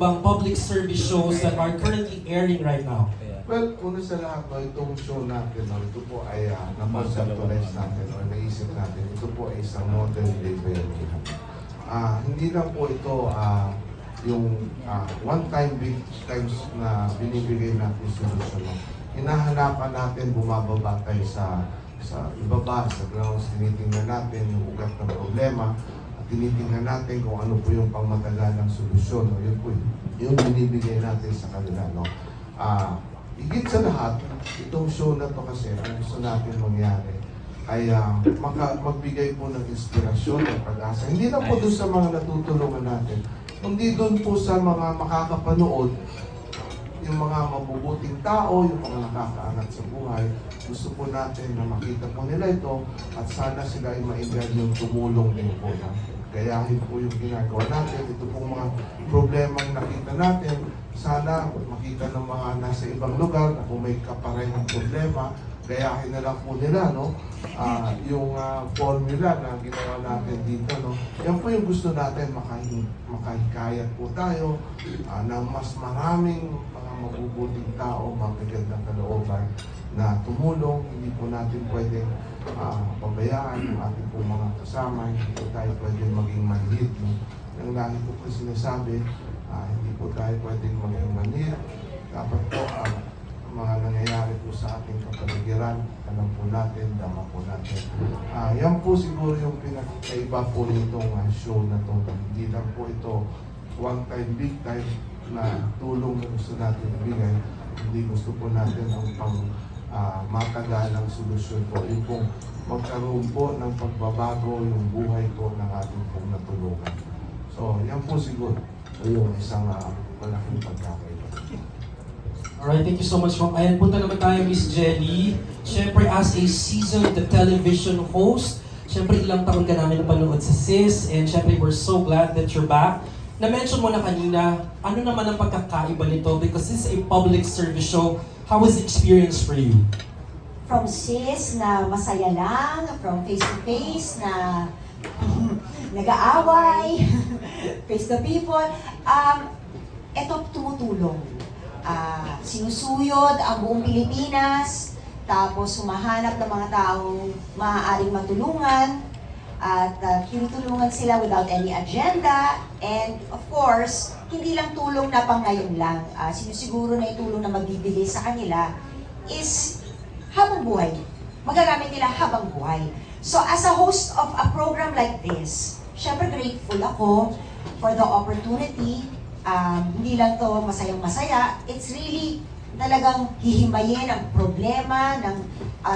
Bang public service shows that are currently airing right now? Well, una sa lahat, no, itong show natin, no, ito po ay na-conceptualize natin o naisip natin. Ito po ay isang modern day therapy. Hindi lang po ito yung one-time big times na binibigay natin solusyon. No. Hinahanapan natin, bumababa tayo sa ibaba, sa grounds, tinitingnan natin yung ugat ng problema, at tinitingnan natin kung ano po yung pangmatagalang solusyon. No. Yun po yung binibigay natin sa kanila. No. Higit sa lahat, itong show na to kasi, ang gusto natin mangyari ay magbigay po ng inspirasyon at pag-asa. Hindi lang po doon sa mga natutulungan natin, kundi doon po sa mga makakapanood, yung mga mabubuting tao, yung mga nakakaangat sa buhay. Gusto po natin na makita po nila ito at sana sila ay maingat yung tumulong din po na. Gayahin po yung ginagawa natin. Ito pong mga problemang nakita natin, sana makita ng mga nasa ibang lugar na kung may kaparehong problema, gayahin na lang po nila, no? Yung formula na ginawa natin dito, no? Yan po yung gusto natin, makahikayat po tayo ng mas maraming mga mabubuting tao, magagandang kalooban na tumulong. Hindi po natin pwedeng pabayaan yung ating po mga kasama, hindi po tayo pwedeng maging manhid, no? Yung lagi ko po sinasabi, hindi po tayo pwedeng maging manhid. Dapat po mga nangyayari po sa ating kapaligiran, alam po natin, dama po natin. Yan po siguro yung pinakaiba po nitong show na to. Hindi lang po ito one time, big time na tulong na gusto natin ibigay. Hindi gusto po natin ang matagalang solusyon po. Yung pong magkaroon po ng pagbabago yung buhay po ng ating pong natulungan. So, yan po siguro yung isang malaking pagkakaiba. Alright, thank you so much. Ayan, punta naman tayo, Miss Jelly. Siyempre, as a seasoned television host, siyempre ilang taon ka namin napanood sa SIS, and siyempre we're so glad that you're back. Na-mention mo na kanina, ano naman ang pagkakaiba nito? Because this is a public service show. How was the experience for you? From SIS na masaya lang, from face-to-face na nag-aaway, face the people, ito tumutulong. Sinusuyod ang buong Pilipinas, tapos humahanap ng mga taong maaaring matulungan, at tinutulungan sila without any agenda, and of course, hindi lang tulong na pang ngayon lang. Sinusiguro na itulong na magbibigay sa kanila is habang buhay. Magagamit nila habang buhay. So as a host of a program like this, syempre grateful ako for the opportunity. Hindi lang to masayang-masaya, it's really talagang hihimayin ang problema ng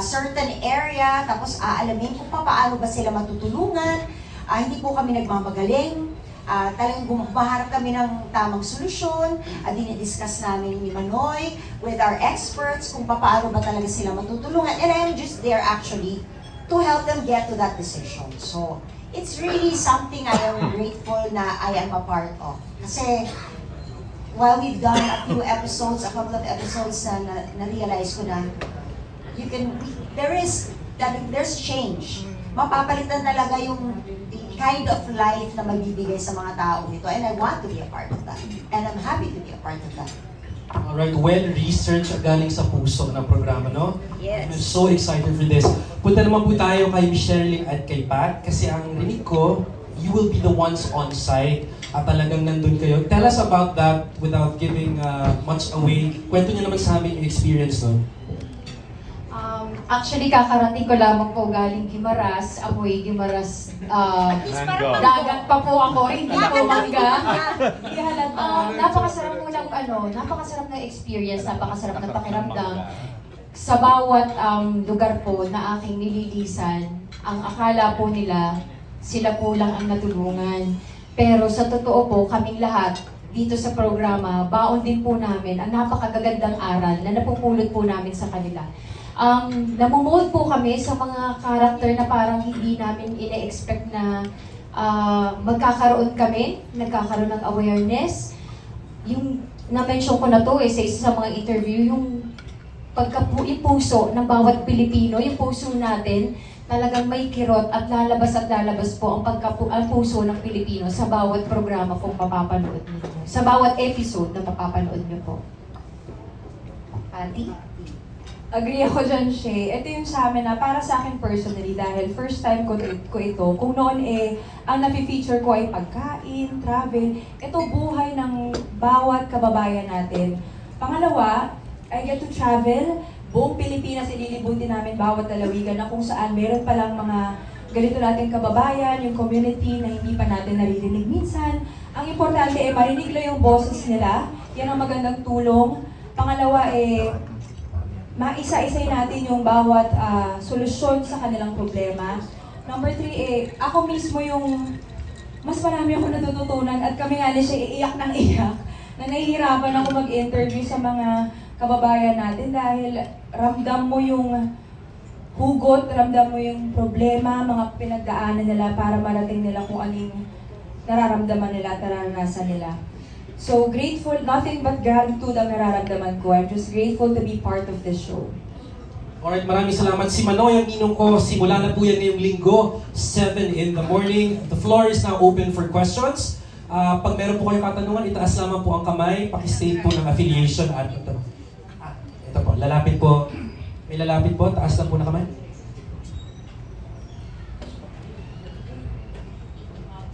certain area, tapos aalamin kung paano ba sila matutulungan. Hindi po kami nagmamagaling, talagang bumaharap kami ng tamang solusyon, dinidiscuss namin ni Manoy with our experts kung paano ba talaga sila matutulungan, and I am just there actually to help them get to that decision. So, it's really something I am grateful na I am a part of. Kasi, while we've done a couple of episodes na na-realize ko na, there's change. Mapapalitan talaga yung kind of life na magbibigay sa mga tao nito. And I want to be a part of that. And I'm happy to be a part of that. Alright, well-researched at galing sa puso ng programa, no? Yes. I'm so excited for this. Punta naman po tayo kay Miss Sherilyn at kay Pat, kasi ang rinig ko, you will be the ones on site at talagang nandun kayo. Tell us about that without giving much away. Kwento niyo naman sa amin yung experience, no? Actually, kakarating ko lamang po galing Guimaras. Amoy Guimaras. Dagat pa po ako, hindi po mangga. Napakasarap po ng napakasarap ng experience, napakasarap ng pakiramdam. Sa bawat lugar po na aking nililisan, ang akala po nila, sila po lang ang natulungan. Pero sa totoo po, kaming lahat, dito sa programa, baon din po namin ang napakagagandang aral na napupulot po namin sa kanila. Namumold po kami sa mga karakter na parang hindi namin ine-expect na magkakaroon kami, nagkakaroon ng awareness. Yung na-mention ko na to sa isa sa mga interview, yung puso ng bawat Pilipino, yung puso natin talagang may kirot at lalabas po ang puso ng Pilipino sa bawat programa pong mapapanood niyo. Sa bawat episode na mapapanood niyo po. Patty? Agree ako dyan, Shay. Ito yung sa amin na para sa akin personally dahil first time ko ito. Kung noon ang napi-feature ko ay pagkain, travel, ito buhay ng bawat kababayan natin. Pangalawa, I get to travel. Buong Pilipinas ililibutin namin bawat lalawigan na kung saan meron palang mga ganito nating kababayan, yung community na hindi pa natin naririnig minsan. Ang importante marinig lang yung boses nila. Yan ang magandang tulong. Pangalawa maisa-isay natin yung bawat solusyon sa kanilang problema. Number 3, ako mismo yung mas marami ako natututunan at kami nga siya iiyak ng iyak na nahihirapan ako mag-interview sa mga kababayan natin dahil ramdam mo yung hugot, ramdam mo yung problema, mga pinagdaanan nila para marating nila kung anong nararamdaman nila at nararanasan nila. So grateful, nothing but gratitude ang nararamdaman ko. I'm just grateful to be part of this show. Alright, maraming salamat. Si Manoy, ang ninong ko, simula na po yan ngayong linggo, 7 in the morning. The floor is now open for questions. Pag meron po kayong katanungan, itaas lamang po ang kamay, pakistate po ng affiliation at ito. Ito po, lalapit po. May lalapit po, taas lang po ng kamay.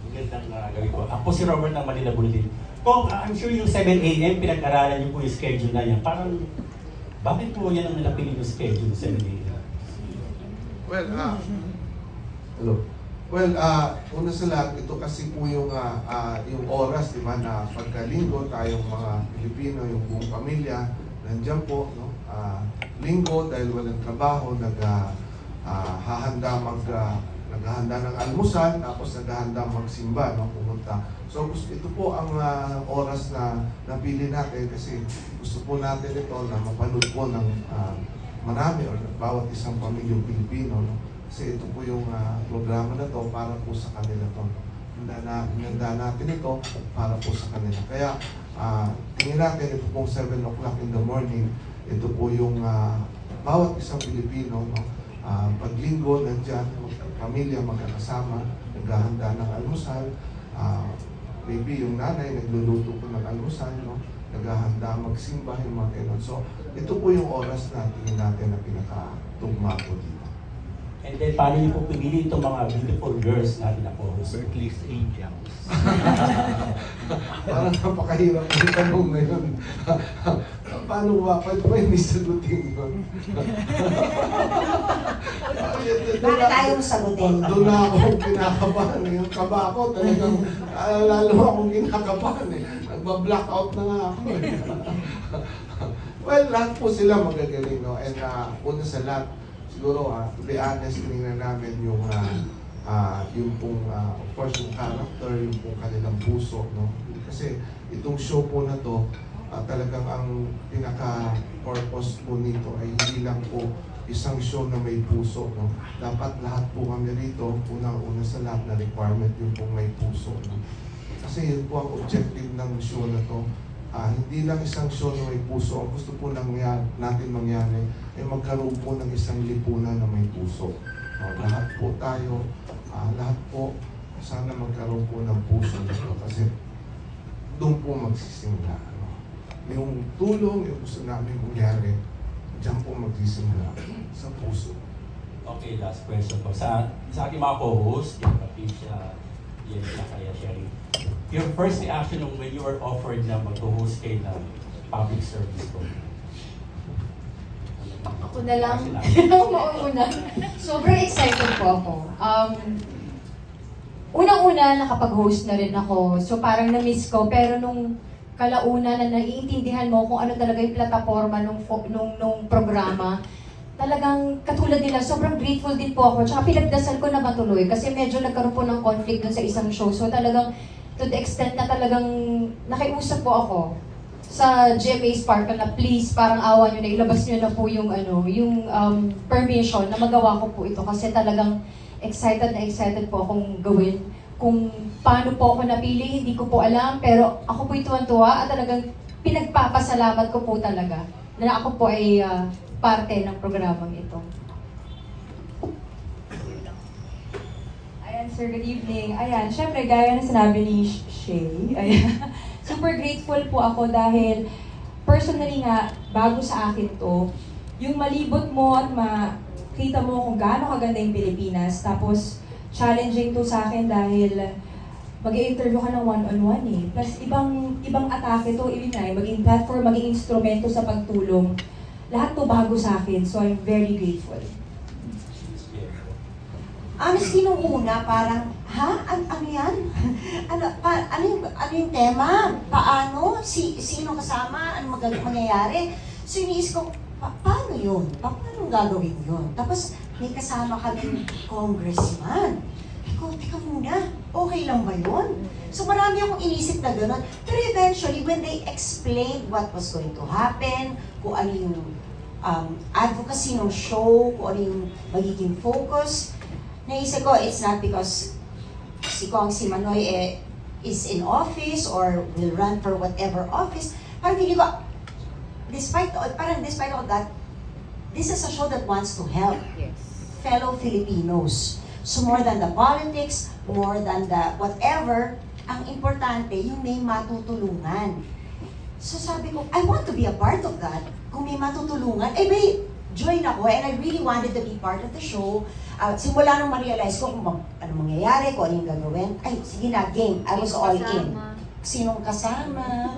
Magandang gabi po. Ako si Robert ng Manila Bulletin. Kung I'm sure yung 7 a.m. pinag-aralan niyo po yung schedule na yan. Parang, bakit po yan ang napili yung schedule 7 a.m.? Well, hello. Well, una sa lahat, ito kasi po yung oras, di ba, na pagkalinggo tayong mga Pilipino, yung buong pamilya, nandiyan po, no? Linggo, dahil walang trabaho, naghahanda ng almusal, tapos naghahanda magsimba, no? Pumunta. So, ito po ang oras na napili natin kasi gusto po natin ito na mapanood po ng marami o bawat isang pamilyang Pilipino, no? Kasi ito po yung programa na to para po sa kanila to. Hinanda natin ito para po sa kanila. Kaya tingin natin ito pong 7 o'clock in the morning, ito po yung bawat isang Pilipino, no? Paglinggo, nandyan, pamilya magkakasama, naghahanda ng almusal, maybe yung nanay nagluluto po ng almusal, no? Naghahanda magsimba, yung mga ganun. So, ito po yung oras na tingin natin na pinakatugma po dito. And then, paano niyo po pipili itong mga beautiful girls natin na po? Berkeley's Angels. Parang napakahirap yung tanong na yun. Paano ba? Pwede ba hindi sagutin yun? Bakit ayaw mo sagutin? Doon na ako kinakabahan. Yung kaba ako talagang lalo akong kinakabahan eh. Nagba-blackout na nga ako eh. Well, lahat po sila magagaling, no? And una sa lahat, siguro, to be honest, tinignan namin yung pong, of course, yung character, yung pong kanilang puso, no? Kasi itong show po na to, talagang ang pinaka-purpose po nito ay hindi lang po isang show na may puso, no? Dapat lahat po kami rito, unang-una sa lahat na requirement yung pong may puso, no? Kasi yun po ang objective ng show na to. Hindi lang isang show na may puso. Ang gusto po natin mangyari ay magkaroon po ng isang lipunan na may puso. Lahat po tayo, lahat po, sana magkaroon po ng puso nito kasi doon po magsisimula. Yung tulong, yung gusto namin mangyari, diyan po magsisimula sa puso. Okay, last question po. Sa aking mga co-host, yung Patricia, yan na kaya Sherry. Your first reaction when you were offered na mag-host kayo ng public service po? Ako na lang. Mauna. Sobrang excited po ako. Unang-una, nakapag-host na rin ako. So parang na-miss ko. Pero nung kalauna na naiintindihan mo kung ano talaga yung plataforma nung programa, talagang katulad nila, sobrang grateful din po ako. Tsaka pinagdasal ko na matuloy kasi medyo nagkaroon po ng conflict dun sa isang show. So talagang to the extent na talagang nakiusap po ako sa GMA Sparkle na please, parang awa nyo na, ilabas nyo na po yung permission na magawa ko po ito kasi talagang excited po akong gawin. Kung paano po ako napili, hindi ko po alam, pero ako po'y tuwan-tuwa at talagang pinagpapasalamat ko po talaga na ako po ay parte ng programang ito. Sir, good evening. Ayan, syempre, gaya na sinabi ni Shay, ayan, super grateful po ako dahil personally nga, bago sa akin to, yung malibot mo at makita mo kung gaano kaganda yung Pilipinas, tapos challenging to sa akin dahil mag-i-interview ka ng one-on-one eh. Plus, ibang atake to, ibig na, maging platform, maging instrumento sa pagtulong. Lahat to bago sa akin, so I'm very grateful. Honestly, nung una, parang, ano yan? ano yung tema? Paano? Sino kasama? Ano mangyayari? So, iniisip ko, paano yun? Paano gagawin yun? Tapos, may kasama kaming congressman. Teka muna, okay lang ba yun? So marami akong inisip na gano'n. Pero eventually, when they explained what was going to happen, kung ano yung advocacy ng show, kung ano yung magiging focus, naisip ko, it's not because si Manoy is in office or will run for whatever office. Parang feeling ko, despite all that, this is a show that wants to help fellow Filipinos. So more than the politics, more than the whatever, ang importante, yung may matutulungan. So sabi ko, I want to be a part of that. Kung may matutulungan, may join ako and I really wanted to be part of the show. Simula nung ma-realize ko kung ano mangyayari, kung ano yung gagawin. Ay, sige na, game. I was all in. Sinong kasama?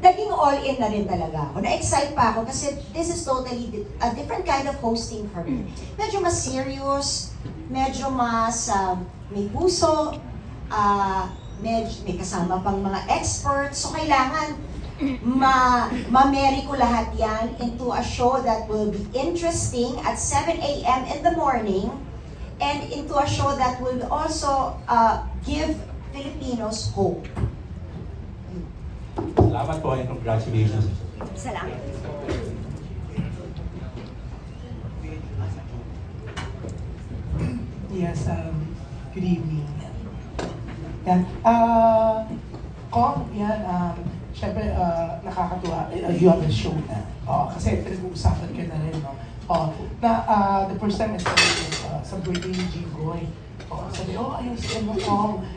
Naging all in na rin talaga ako. Na-excite pa ako kasi this is totally a different kind of hosting for me. Medyo mas serious, medyo mas may puso, may kasama pang mga experts. So kailangan ma-marry ko lahat yan into a show that will be interesting at 7 a.m. in the morning and into a show that will also give Filipinos hope. Salamat po and congratulations. Salamat. Yes, good evening. Yan. Kong, yan, syempre, nakakatuwa, you have a show na. Kasi pinag-uusapan ka na rin, no? The first time I saw it sa birthday ni Jinggoy. Sabi, ayun si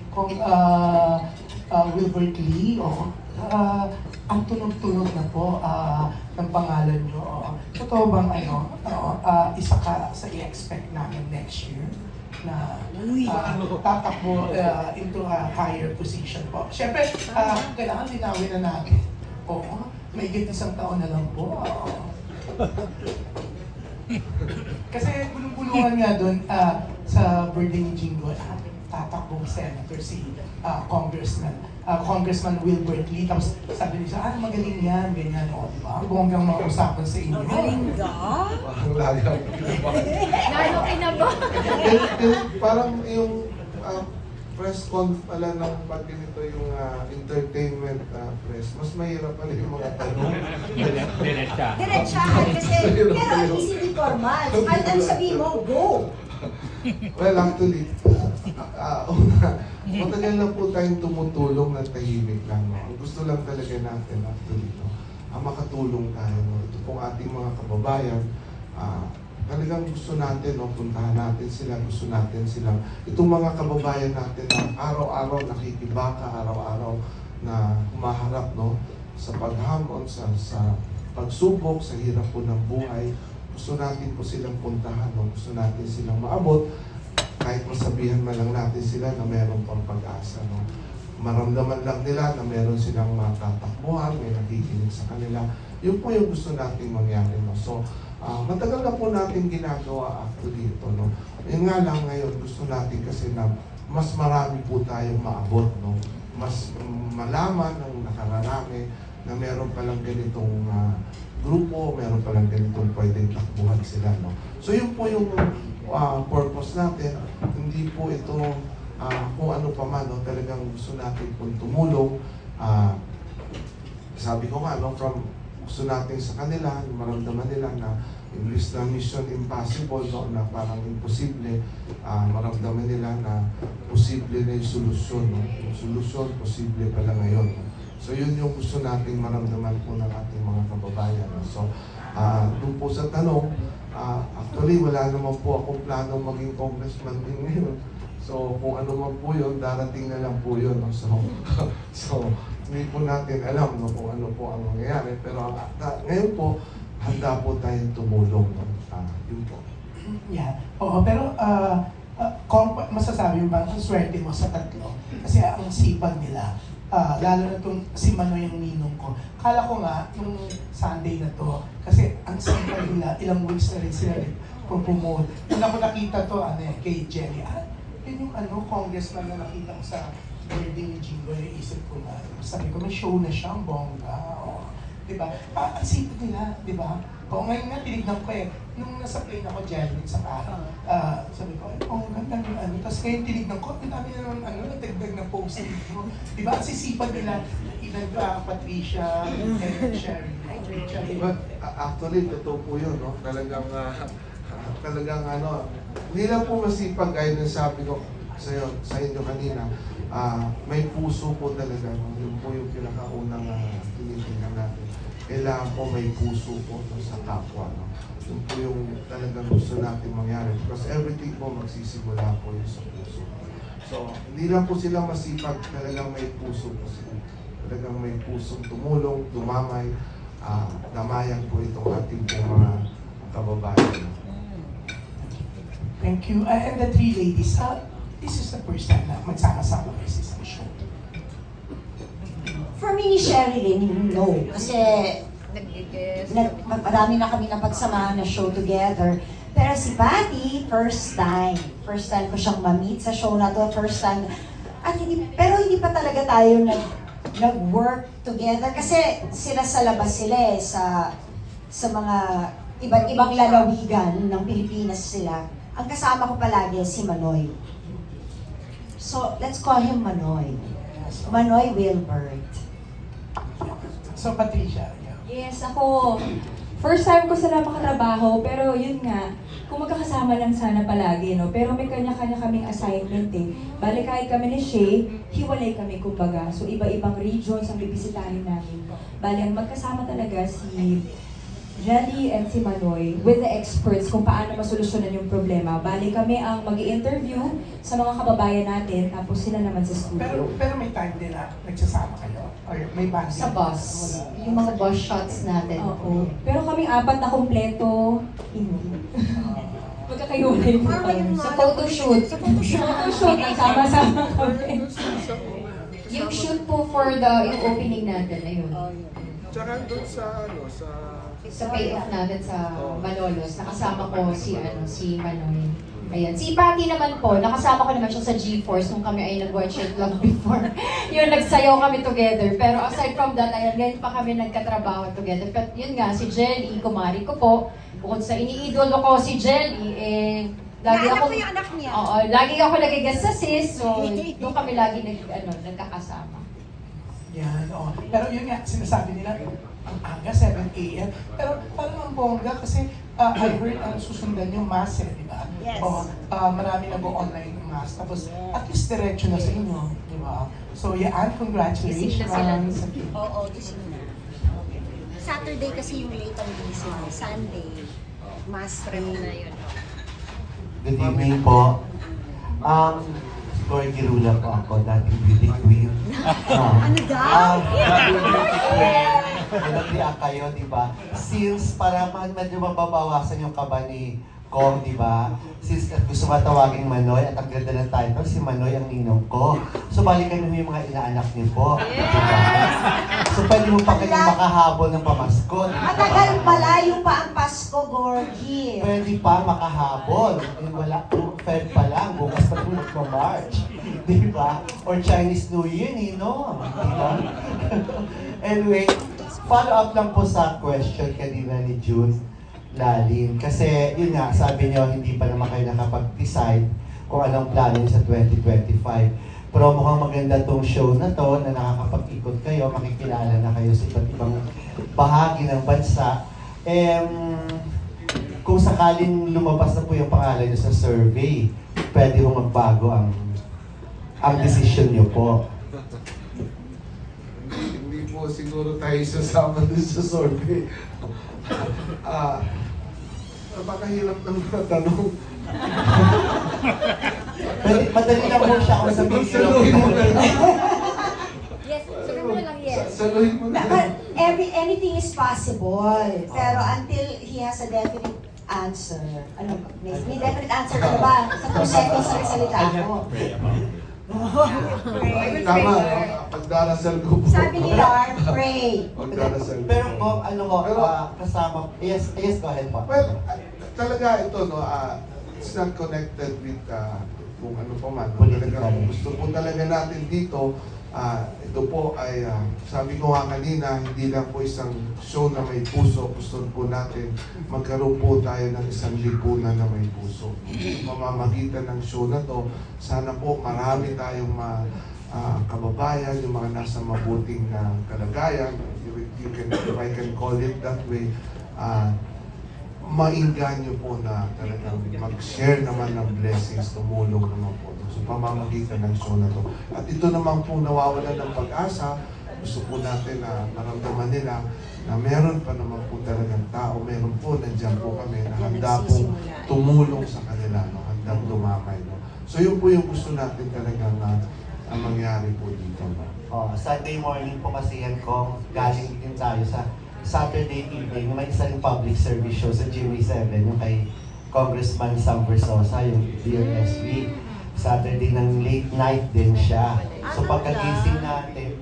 Kong Wilbert Lee, ang tunog-tunog na po ng pangalan nyo. Totoo bang isa ka sa i-expect namin next year na tatakbo into a higher position po? Siyempre, kailangan linawin na natin. May isang taon na lang po. Kasi bulong-bulungan nga doon sa birthday ni Jinggoy, tatakbong senator si Congressman Wilbert Lee. Tapos sabi niya, magaling yan, ganyan. Di ba? Ang bonggang mga usapan sa inyo. Galing ka? Parang lagi ako Lalo kinaba. parang yung press con pala ng pag ganito yung entertainment press, mas mahirap pala yung mga tanong. Diretsahan kasi, pero at least hindi formal. So kahit ano sabihin mo, go! Well, actually, matagal na po tayong tumutulong na tahimik lang. No? Ang gusto lang talaga natin actually, no? Makatulong tayo. No? Ito pong ating mga kababayan, talagang gusto natin, no? Puntahan natin sila, gusto natin silang, itong mga kababayan natin na araw-araw nakikibaka, araw-araw na humaharap, no? Sa paghamon, sa pagsubok, sa hirap po ng buhay. Gusto natin po silang puntahan, no? Gusto natin silang maabot, kahit masabihan man lang natin sila na meron pang pag-asa. No? Maramdaman lang nila na meron silang matatakbuhan, may nakikinig sa kanila. Yun po yung gusto natin mangyari. No? So, matagal na po natin ginagawa actually ito. No? Yun nga lang ngayon, gusto natin kasi na mas marami po tayong maabot. No? Mas malaman ng nakararami na meron palang ganitong grupo, meron palang ganitong pwedeng takbuhan sila. No? So yun po yung purpose natin. Hindi po ito kung ano pa man, no? Talagang gusto natin pong tumulong. Sabi ko nga, no? Gusto natin sa kanila, maramdaman nila na English na mission impossible, no? Na parang imposible, maramdaman nila na posible na yung solusyon. No? Yung solusyon, posible pala ngayon. No? So yun yung gusto nating maramdaman po ng ating mga kababayan. So, doon po sa tanong, actually wala naman po akong planong maging congressman din ngayon. So, kung ano man po yun, darating na lang po yun. No? So, hindi po natin alam no, kung ano po ang mangyayari. Pero ngayon po, handa po tayong tumulong. No? Yun po. Yeah. Oo, pero masasabi mo ba, ang swerte mo sa tatlo? Kasi ang sipag nila, lalo na itong si Manoy ang ninong ko. Kala ko nga, yung Sunday na to, kasi ang sipag nila, ilang weeks na rin sila promote. Nung ako nakita to, kay Jenny, yun yung congressman na nakita ko sa birthday ni Jingo, isip ko na, sabi ko, may show na siya, ang bongga. Diba? Ang sipag nila, diba? O ngayon nga, tinignan ko nung nasa plane ako dyan, sabi ko, ganda ng Tapos ngayon tinignan ko, ang dami na nagdagdag na posting mo. Diba? Ang sisipag nila, ilan Patricia, and Sherry. But actually, totoo po yun, no? Talagang hindi lang po masipag, gaya ng sabi ko sa inyo kanina, may puso po talaga, no? Yun po yung pinakaunang tinitingnan natin. Kailangan po may puso po no, sa kapwa. No? Yun po yung talagang gusto natin mangyari. Because everything po magsisimula po yung sa puso. So, hindi lang po sila masipag, talagang may puso po sila. Talagang may pusong tumulong, dumamay, damayan po itong ating po mga kababayan. Thank you. And the three ladies, this is the first time na magsama-sama kayo sa isang show. For me, ni Sherilyn, no. Kasi marami na kami napagsamahan na show together. Pero si Patty, first time. First time ko siyang ma-meet sa show na to. First time. Pero hindi pa talaga tayo nag-work together. Kasi sila sa labas sila sa mga iba't ibang lalawigan ng Pilipinas sila. Ang kasama ko palagi si Manoy. So, let's call him Manoy. Manoy Wilbert. So, Patricia, Yes, ako, first time ko sila makatrabaho, pero yun nga, kung magkakasama lang sana palagi, no? Pero may kanya-kanya kaming assignment Bale, kahit kami ni Shay, hiwalay kami kumbaga. So, iba-ibang regions ang bibisitahin namin. Bale, ang magkasama talaga si Jelly and si Manoy with the experts kung paano masolusyonan yung problema. Bali kami ang mag-i-interview sa mga kababayan natin, tapos sila naman sa studio. pero may time din na nagsasama kayo? Or may band Sa bus. Yung mga bus shots natin. Oo. Pero kaming apat na kompleto, hindi. Magkakahiwalay po kami. Sa photoshoot. Photoshoot, nagsama-sama kami. Yung shoot po for yung opening natin, ayun. Tsaka doon sa Sa payoff natin sa Malolos, nakasama ko si Manoy. Ayan. Si Patty naman po, nakasama ko naman siya sa GeForce nung kami ay nag-watch it lang before. Yun, nagsayaw kami together. Pero aside from that, ayan, ngayon pa kami nagkatrabaho together. But yun nga, si Jelly, kumari ko po, bukod sa iniidolo ko si Jelly, lagi ako yung anak niya. Oo, lagi ako nag-guest sa sis, so doon kami lagi nagkakasama. Yan, Pero yun nga, sinasabi nila, ang aga, 7 a.m. Pero parang ang bongga kasi I heard susundan yung mass di ba? Yes. Marami nag-online yung mass. Tapos at least diretso na sa inyo, di ba? So yan, congratulations. Gising na sila. Oo, gising na. Saturday kasi yung late ang gising. Sunday, mass prep na yun. Good evening po. Corey Girula po ako, dating beauty queen. Ano daw? Beauty queen. Nag-react kayo, di ba? Since para medyo mababawasan yung kaba ni Kong, di ba? Since gusto matawaging Manoy at ang ganda ng title, si Manoy ang ninong ko. So balikan mo yung mga inaanak niyo po. Di ba? So pwede mo pa kayong makahabol ng pamasko. Di ba? Matagal malayo pa ang Pasko, Gorgie. Pwede pa makahabol. Wala, Feb pa lang, bukas pa tulad mo March. Di ba? Or Chinese New Year, no? Di ba? Anyway, follow up lang po sa question kanina ni June Lalim. Kasi yun nga, sabi niyo, hindi pa naman kayo nakapag-decide kung anong plano niyo sa 2025. Pero mukhang maganda tong show na to na nakakapag-ikot kayo, makikilala na kayo sa iba't ibang bahagi ng bansa. Kung sakaling lumabas na po yung pangalan niyo sa survey, pwede mo magbago ang decision niyo po. Hindi hindi po siguro tayo sasama din sa survey. Napakahirap ng mga tanong. Madali lang po siya kung sabihin Saluhin mo na lang. Yes, sabi mo na lang yes. Saluhin mo na lang. Anything is possible. Pero until he has a definite answer, ano ba? May definite answer ka na ba? Sa 2 seconds na salita ako. Tama, pagdarasal ko po. Sabi ni Lar, pray. Pagdarasal ko. Pero po, ano ko, Pero- kasama, yes, go ahead po. Well, talaga ito, no, it's not connected with kung ano pa man. No? Talaga, kung gusto po talaga natin dito, ito po ay, sabi ko nga kanina, hindi lang po isang show na may puso. Gusto po natin magkaroon po tayo ng isang lipunan na may puso. Mamamagitan ng show na to, sana po marami tayong kababayan, yung mga nasa mabuting kalagayan, if I can call it that way, mainganyo po na talagang mag-share naman ng blessings, tumulong naman po. So, pamamagitan ng show na to. At ito naman po nawawalan ng pag-asa, gusto po natin na maramdaman nila na meron pa naman po talagang tao, meron po, nandiyan po kami na handa pong tumulong sa kanila, no? Handang lumamay. No? So, yun po yung gusto natin talagang mangyari po dito. No? Sunday morning po kasi yan kung galing din tayo sa Saturday evening, may isang public service show sa GMA7, yung kay Congressman Sam Versosa, yung Dear SB. Saturday ng late night din siya. So pagkagising natin,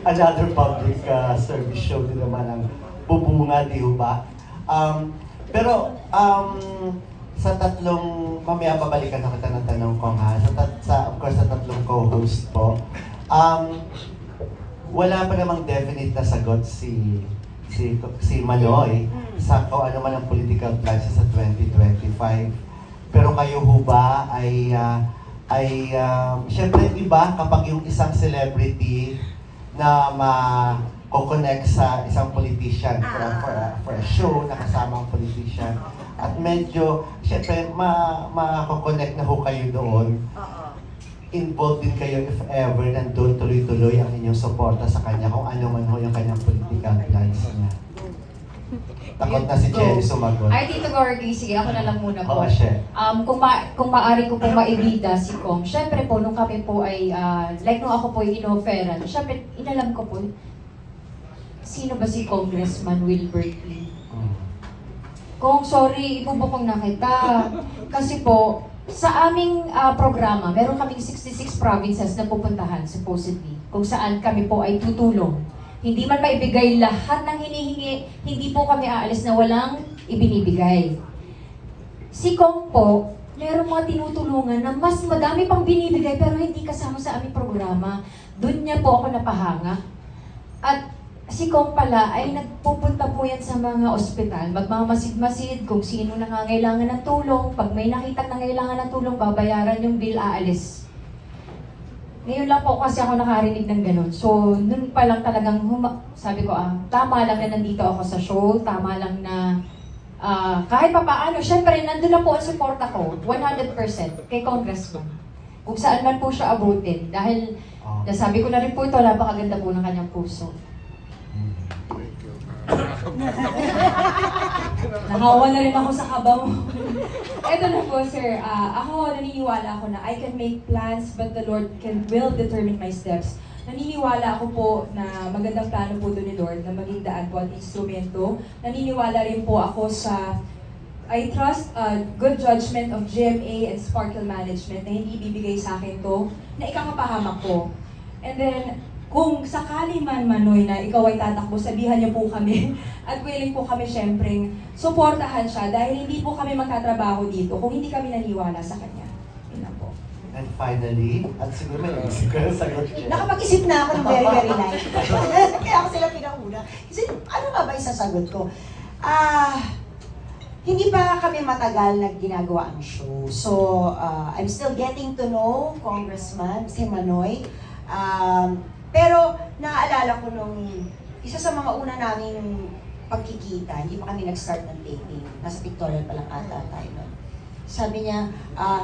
another public service show din naman ang bubunga, di ba? Pero sa tatlong, mamaya babalikan ako ng tanong ko ha, of course sa tatlong co-host po, wala pa namang definite na sagot si Manoy sa kung ano man ang political plans sa 2025. Pero kayo ho ba syempre iba kapag yung isang celebrity na ma-connect sa isang politician for a show na kasama ang politician at medyo syempre ma-connect na ho kayo doon. Involved din kayo if ever nandun tuloy-tuloy ang inyong suporta sa kanya kung ano man ho yung kanyang political plans niya. Takot na si Jenny sumagot. Ay, Tito Gorgie, sige, ako na lang muna po. Oo, siya. Kung maaari ko po maibida si Kong, syempre po, nung kami po ay, like nung ako po ay inoferan, syempre, inalam ko po, sino ba si Congressman Wilbert Lee? Kung sorry, ibubukong na kita. Kasi po, sa aming programa, meron kaming 66 provinces na pupuntahan, supposedly, kung saan kami po ay tutulong. Hindi man maibigay lahat ng hinihingi, hindi po kami aalis na walang ibinibigay. Si Kong po, meron mga tinutulungan na mas madami pang binibigay pero hindi kasama sa aming programa. Doon niya po ako napahanga. At si Kong pala ay nagpupunta po yan sa mga ospital, magmamasid-masid kung sino nangangailangan ng tulong. Pag may nakitang nangailangan ng tulong, babayaran yung bill, aalis. Ngayon lang po kasi ako nakarinig ng ganun. So, nun pa lang talagang sabi ko, tama lang na nandito ako sa show, tama lang na kahit pa paano, syempre, nandun na po ang suporta ko, 100% kay Congressman. Kung saan man po siya abutin. Dahil, nasabi ko na rin po ito, napakaganda po ng kanyang puso. Nakawa na rin ako sa kaba mo. Eto na po, sir. Ako, naniniwala ako na I can make plans but the Lord will determine my steps. Naniniwala ako po na magandang plano po doon ni Lord na maging daan po at instrumento. Naniniwala rin po ako sa I trust good judgment of GMA and Sparkle Management na hindi bibigay sa akin to na ikakapahamak ko. And then, kung sakali man, Manoy, na ikaw ay tatakbo, sabihan niyo po kami at willing po kami syempreng suportahan siya dahil hindi po kami magtatrabaho dito kung hindi kami naniwala sa kanya. Yun lang po. And finally, at siguro may isip ko yung sagot siya. Nakapag-isip na ako ng very, very light. Kaya ako sila pinahuna. Kasi ano nga ba isasagot ko? Hindi pa kami matagal na ginagawa ang show. So, I'm still getting to know Congressman, si Manoy. Pero naaalala ko nung isa sa mga una naming pagkikita, hindi pa kami nag-start ng taping. Nasa pictorial pa lang ata tayo nun. Sabi niya,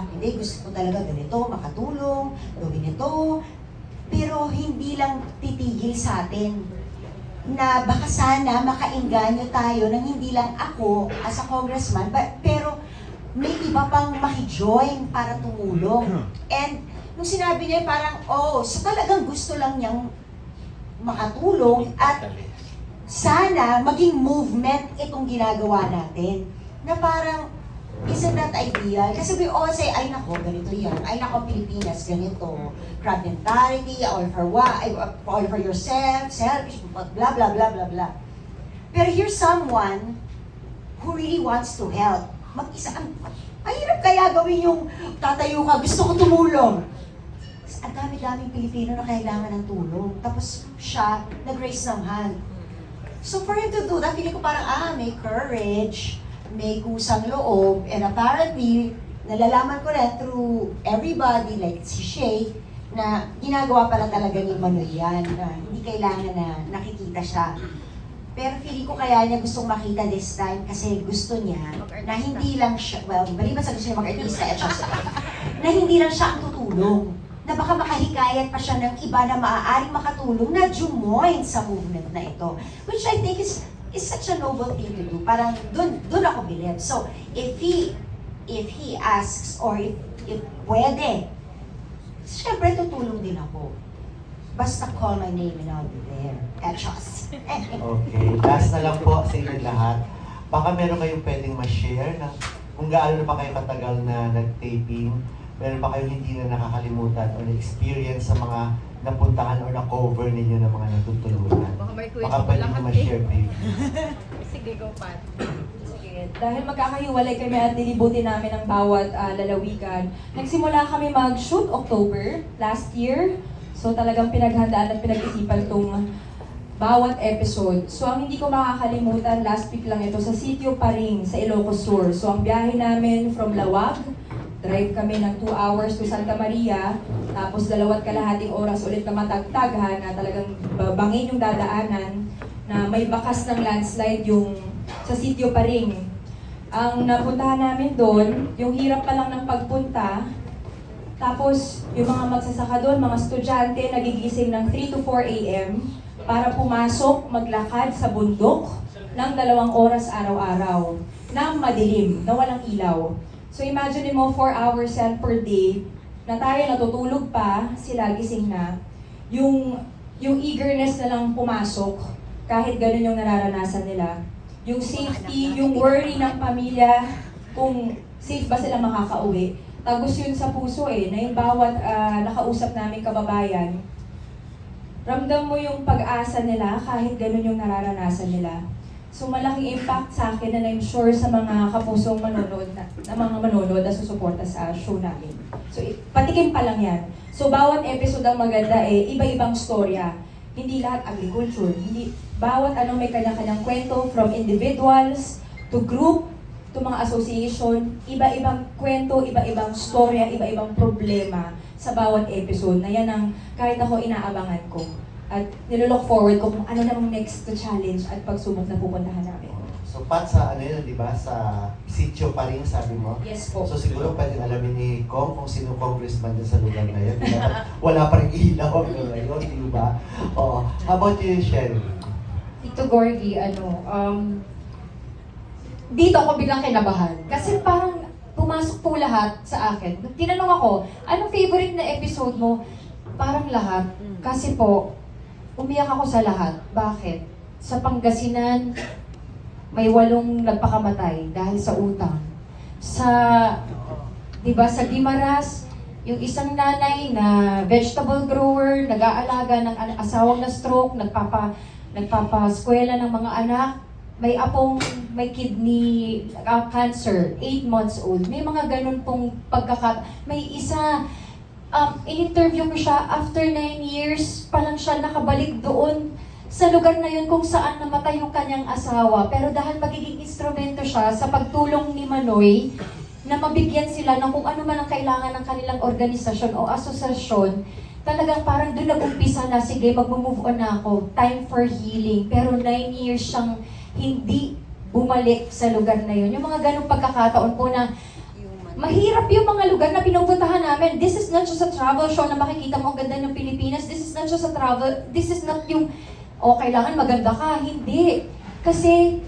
hindi, gusto ko talaga ganito, makatulong, gawin ito. pero hindi lang titigil sa atin. Na baka sana makainganyo tayo nang hindi lang ako as a congressman, pero may iba pang maki-join para tumulong. And nung sinabi niya parang, so talagang gusto lang niyang makatulong at sana maging movement itong ginagawa natin. Na parang, isn't that ideal? Kasi we all say, ay nako, ganito yan. Ay nako, Pilipinas, ganito. Crowd mentality, all for what? All for yourself, selfish, blah, blah, blah, blah, blah. Pero here's someone who really wants to help. Mag-isa, ang hirap kaya gawin yung tatayo ka, gusto ko tumulong. Ang dami-daming Pilipino na kailangan ng tulong. Tapos siya, nag-raise ng hand. So for him to do that, feeling ko parang, may courage, may kusang loob, and apparently, nalalaman ko rin through everybody, like si Shay, na ginagawa pala talaga ni Manoy yan, na hindi kailangan na nakikita siya. Pero feeling ko kaya niya gustong makita this time kasi gusto niya na hindi lang siya, maliban sa gusto niya mag-artista, na hindi lang siya ang tutulong. Na baka makahikayat pa siya ng iba na maaaring makatulong na jumoin sa movement na ito. Which I think is such a noble thing to do. Parang dun ako believe. So, if he asks or if pwede, syempre tutulong din ako. Basta call my name and I'll be there. Etchos. Okay, last na lang po sa inyo lahat. Baka meron kayong pwedeng ma-share na kung gaano na pa kayo katagal na nag-taping, meron pa kayong hindi na nakakalimutan o na-experience sa mga napuntahan o na-cover ninyo ng mga natutulungan. Baka pwede nyo ma-share briefly. Sige, go Pat. Sige, dahil magkakahiwalay kami at nilibutin namin ang bawat lalawigan, nagsimula kami mag-shoot October last year. So talagang pinaghandaan at pinag-isipan itong bawat episode. So ang hindi ko makakalimutan, last week lang ito, sa Sitio Paring, sa Ilocos Sur. So ang biyahe namin from Lawag, drive kami ng 2 hours to Santa Maria, tapos 2.5 oras ulit na matagtaghan na talagang bangin yung dadaanan na may bakas ng landslide yung sa Sitio Paring. Ang napuntahan namin doon, yung hirap pa lang ng pagpunta, tapos yung mga magsasaka doon, mga estudyante, nagigising ng 3 to 4 a.m. para pumasok, maglakad sa bundok ng 2 oras araw-araw na madilim, na walang ilaw. So imagine mo 4 hours yan per day na tayo natutulog pa, sila gising na. Yung eagerness na lang pumasok, kahit ganun yung nararanasan nila. Yung safety, yung worry ng pamilya, kung safe ba sila makakauwi. Tagos yun sa puso na yung bawat nakausap naming kababayan, ramdam mo yung pag-asa nila kahit ganun yung nararanasan nila. So malaking impact sa akin and I'm sure sa mga kapusong manonood na mga manonood na susuporta sa show namin. So patikim pa lang yan. So bawat episode ang maganda iba-ibang storya. Hindi lahat agriculture. Hindi bawat may kanya-kanyang kwento from individuals to group to mga association, iba-ibang kwento, iba-ibang storya, iba-ibang problema sa bawat episode na yan ang kahit ako inaabangan ko. At nilook forward ko kung ano namang next to challenge at pagsubok na pupuntahan namin. So Pat, sa di ba, sa Sitio Paring, sabi mo? Yes po. So siguro pwedeng alamin ni Kong kung sino congressman dyan sa lugar na yan. Wala pa rin ilaw ngayon, di ba? How about you, Sherry? Tito Gorgie, dito ako biglang kinabahan. Kasi parang pumasok po lahat sa akin. Tinanong ako, anong favorite na episode mo? Parang lahat. Kasi po, umiyak ako sa lahat. Bakit? Sa Pangasinan, may 8 nagpakamatay dahil sa utang. Sa Guimaras, yung isang nanay na vegetable grower, nag-aalaga ng asawang na stroke, nagpapaskwela ng mga anak, may apong may kidney cancer, 8 months old. May mga ganun pong may isa, in-interview ko siya, after 9 years pa lang siya nakabalik doon sa lugar na yun kung saan namatay yung kanyang asawa. Pero dahil magiging instrumento siya sa pagtulong ni Manoy, na mabigyan sila ng kung ano man ang kailangan ng kanilang organisasyon o asosasyon, talagang parang doon nag-umpisa na, sige, mag-move on na ako, time for healing. Pero 9 years siyang hindi bumalik sa lugar na yun. Yung mga ganong pagkakataon po na mahirap yung mga lugar na pinupuntahan namin. This is not just a travel show na makikita mo ang ganda ng Pilipinas. This is not just a travel, this is not yung, kailangan maganda ka. Hindi. Kasi,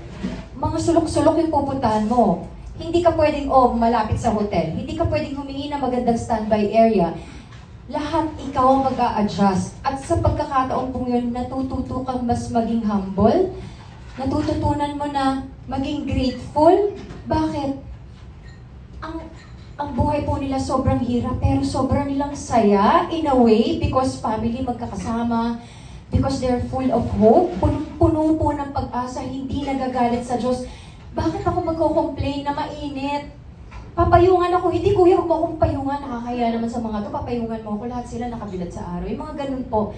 mga sulok-sulok yung pupuntahan mo. Hindi ka pwedeng, malapit sa hotel. Hindi ka pwedeng humingi ng magandang standby area. Lahat ikaw ang mag-a-adjust. At sa pagkakataon pong yun, natututo kang mas maging humble. Natututunan mo na maging grateful. Bakit? Ang buhay po nila sobrang hirap, pero sobrang nilang saya in a way because family magkakasama, because they're full of hope, punong-puno po ng pag-asa, hindi nagagalit sa Diyos. Bakit ako magko-complain na mainit? Papayungan ako, hindi kuya, huwag mo akong payungan, nakakaya naman sa mga to, papayungan mo ako, lahat sila nakabilad sa araw. Yung mga ganun po,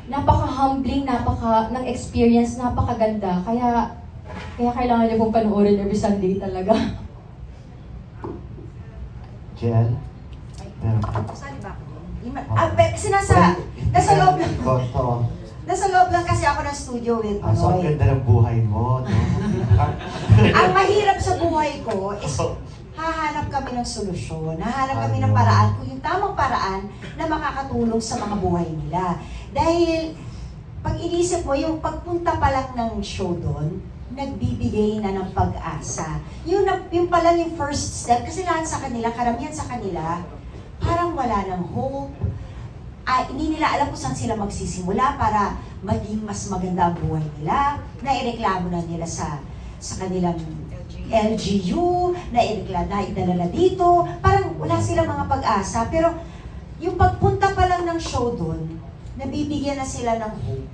napaka-humbling, ng experience, napakaganda. Kaya kailangan niyo pong panoorin every Sunday talaga. Jel? Meron ka? Saan ba ako? Kasi nasa loob lang. Goto. Nasa loob lang kasi ako ng studio with So, ang Manoy. ganda ng buhay mo, no? Ang mahirap sa buhay ko is hahanap kami ng solusyon, hahanap kami ng paraan, kung yung tamang paraan na makakatulong sa mga buhay nila. Dahil, pag inisip mo, yung pagpunta pa lang ng show doon, nagbibigay na ng pag-asa. Yung pa lang yung first step, kasi lahat sa kanila, karamihan sa kanila, parang wala ng hope. Hindi nila alam kung saan sila magsisimula para maging mas maganda ang buhay nila. Naireklamo na nila sa kanilang LGU, naidala na dito. Parang wala silang mga pag-asa. Pero yung pagpunta pa lang ng show doon, nabibigyan na sila ng hope.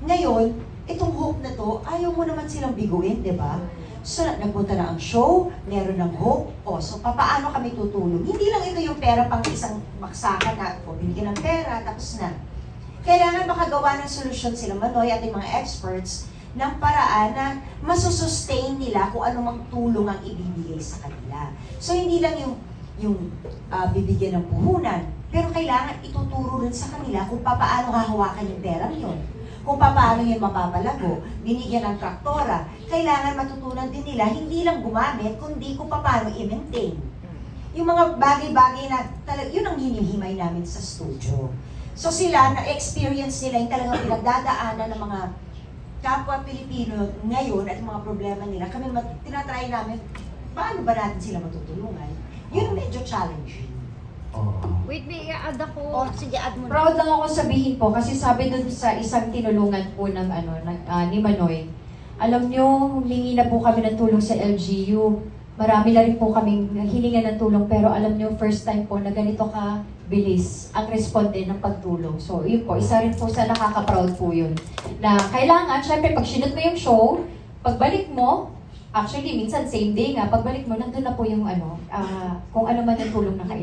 Ngayon, itong hope na to, ayaw mo naman silang biguin, di ba? So, nagpunta na ang show, meron ng hope. So, paano kami tutulong? Hindi lang ito yung pera pang isang maksakan na, binigyan ng pera, tapos na. Kailangan makagawa ng solusyon sila, Manoy, at yung mga experts, ng paraan na masusustain nila kung anumang tulong ang ibibigay sa kanila. So, hindi lang yung bibigyan ng puhunan, pero kailangan ituturo rin sa kanila kung paano hahawakan yung perang yun. Kung paano yun mapapalago, binigyan ng traktora, kailangan matutunan din nila hindi lang gumamit, kundi kung paano i-maintain. Yung mga bagay-bagay na yun ang hinihimay namin sa studio. So sila, na-experience nila yung talagang pinagdadaanan ng mga kapwa Pilipino ngayon at mga problema nila. Kami tinatry namin, paano ba natin sila matutulungan? Yun medyo challenging. Wait, may i-add ako. Sige, add mo na. Proud lang ako sabihin po kasi sabi dun sa isang tinulungan po ng ni Manoy. Alam nyo, humingi na po kami ng tulong sa LGU. Marami na rin po kaming hininga ng tulong pero alam nyo, first time po na ganito ka bilis ang responde ng pagtulong. So, yun po, isa rin po sa nakaka-proud po yun. Na kailangan, syempre, pag sinut mo yung show, pagbalik mo, actually, minsan same day nga, pagbalik mo, nandun na po yung kung ano man yung tulong na kailangan.